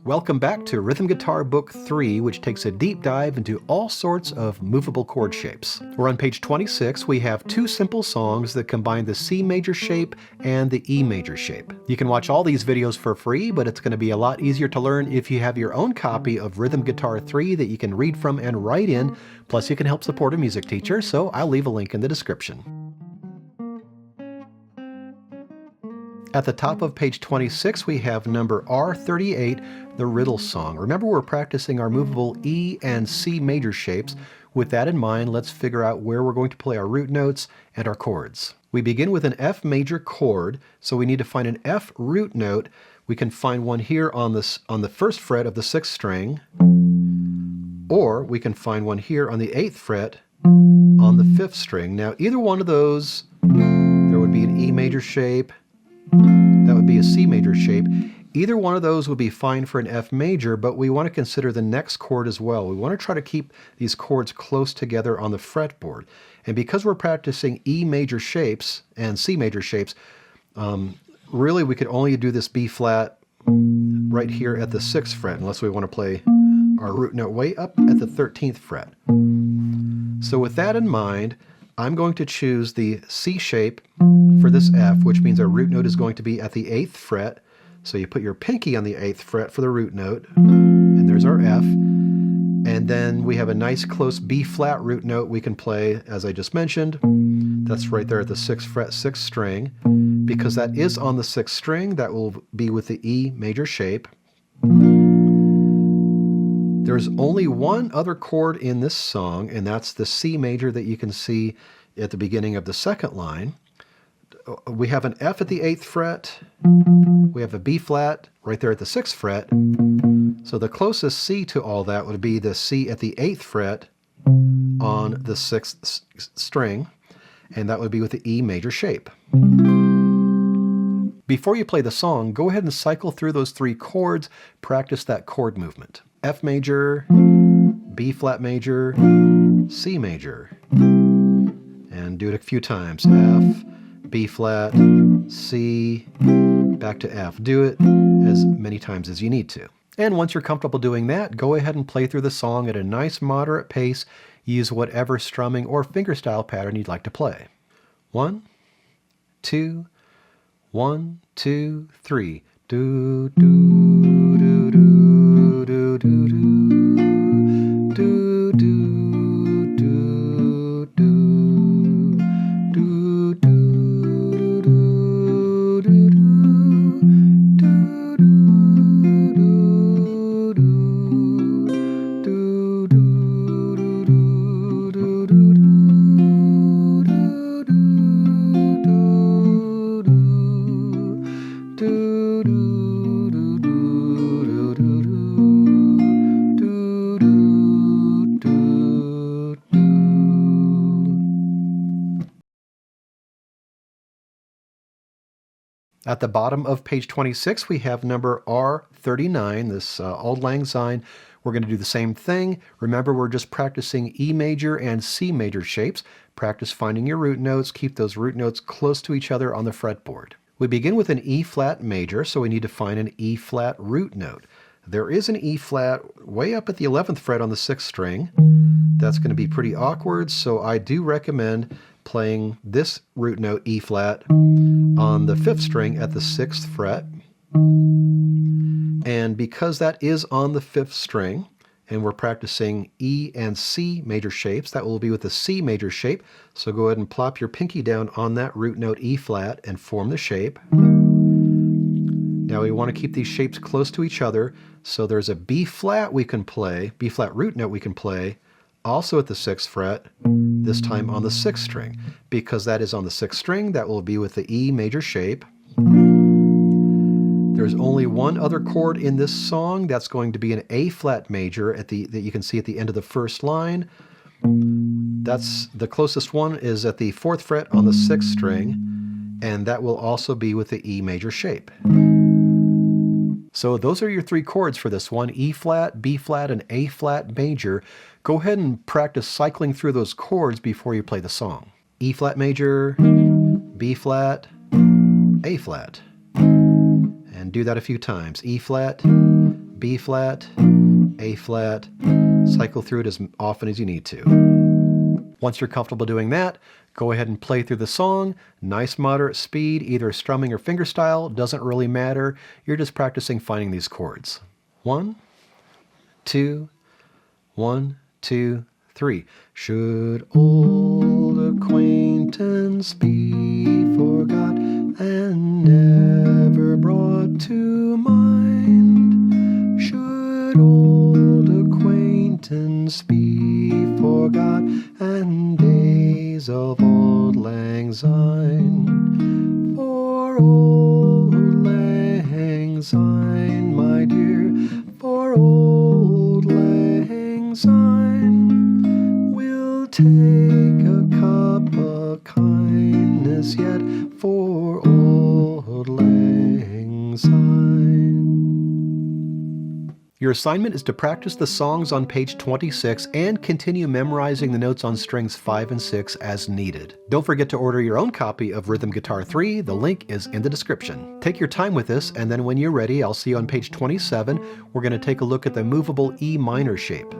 Welcome back to Rhythm Guitar Book 3, which takes a deep dive into all sorts of movable chord shapes. We're on page 26. We have two simple songs that combine the C major shape and the E major shape. You can watch all these videos for free, but it's going to be a lot easier to learn if you have your own copy of Rhythm Guitar 3 that you can read from and write in. Plus, you can help support a music teacher, so I'll leave a link in the description. At the top of page 26, we have number R38, the Riddle Song. Remember, we're practicing our movable E and C major shapes. With that in mind, let's figure out where we're going to play our root notes and our chords. We begin with an F major chord, so we need to find an F root note. We can find one here on the first fret of the 6th string, or we can find one here on the 8th fret on the 5th string. Now, either one of those, there would be an E major shape, that would be a C major shape. Either one of those would be fine for an F major, but we want to consider the next chord as well. We want to try to keep these chords close together on the fretboard. And because we're practicing E major shapes and C major shapes, really we could only do this B flat right here at the 6th fret, unless we want to play our root note way up at the 13th fret. So with that in mind, I'm going to choose the C shape for this F, which means our root note is going to be at the 8th fret. So you put your pinky on the 8th fret for the root note, and there's our F. And then we have a nice close B flat root note we can play, as I just mentioned. That's right there at the 6th fret, 6th string. Because that is on the 6th string, that will be with the E major shape. There's only one other chord in this song, and that's the C major that you can see at the beginning of the 2nd line. We have an F at the 8th fret. We have a B flat right there at the 6th fret. So the closest C to all that would be the C at the 8th fret on the 6th string, and that would be with the E major shape. Before you play the song, go ahead and cycle through those 3 chords, practice that chord movement. F major, B flat major, C major. And do it a few times. F, B flat, C, back to F. Do it as many times as you need to. And once you're comfortable doing that, go ahead and play through the song at a nice moderate pace. Use whatever strumming or fingerstyle pattern you'd like to play. 1, 2, 1, 2, 3. Do, do, do, do, do, do, do, do, do, do, do, do, do, At the bottom of page 26, we have number R39, this Auld Lang Syne. We're going to do the same thing. Remember, we're just practicing E major and C major shapes. Practice finding your root notes. Keep those root notes close to each other on the fretboard. We begin with an E flat major, so we need to find an E flat root note. There is an E flat way up at the 11th fret on the 6th string. That's going to be pretty awkward, so I do recommend playing this root note E flat on the 5th string at the 6th fret. And because that is on the 5th string, and we're practicing E and C major shapes, that will be with the C major shape. So go ahead and plop your pinky down on that root note E flat and form the shape. Now we want to keep these shapes close to each other, so there's a B flat we can play, B flat root note we can play, also at the 6th fret, this time on the 6th string. Because that is on the 6th string, that will be with the E major shape. There's only one other chord in this song. That's going to be an A flat major that you can see at the end of the 1st line. That's the closest one is at the 4th fret on the 6th string, and that will also be with the E major shape. So those are your 3 chords for this one, E flat, B flat, and A flat major. Go ahead and practice cycling through those chords before you play the song. E flat major, B flat, A flat. And do that a few times. E flat, B flat, A flat, cycle through it as often as you need to. Once you're comfortable doing that, go ahead and play through the song. Nice moderate speed, either strumming or fingerstyle, doesn't really matter. You're just practicing finding these chords. 1, 2, 1, 2, 3. Should old acquaintance be forgot and never brought to mind? Should old acquaintance be forgot and days of Auld Lang Syne? For Auld Lang Syne, my dear, for Auld Lang Syne, we'll take a cup of kindness yet for Auld Lang Syne. Your assignment is to practice the songs on page 26 and continue memorizing the notes on strings 5 and 6 as needed. Don't forget to order your own copy of Rhythm Guitar 3. The link is in the description. Take your time with this, and then when you're ready, I'll see you on page 27. We're going to take a look at the movable E minor shape.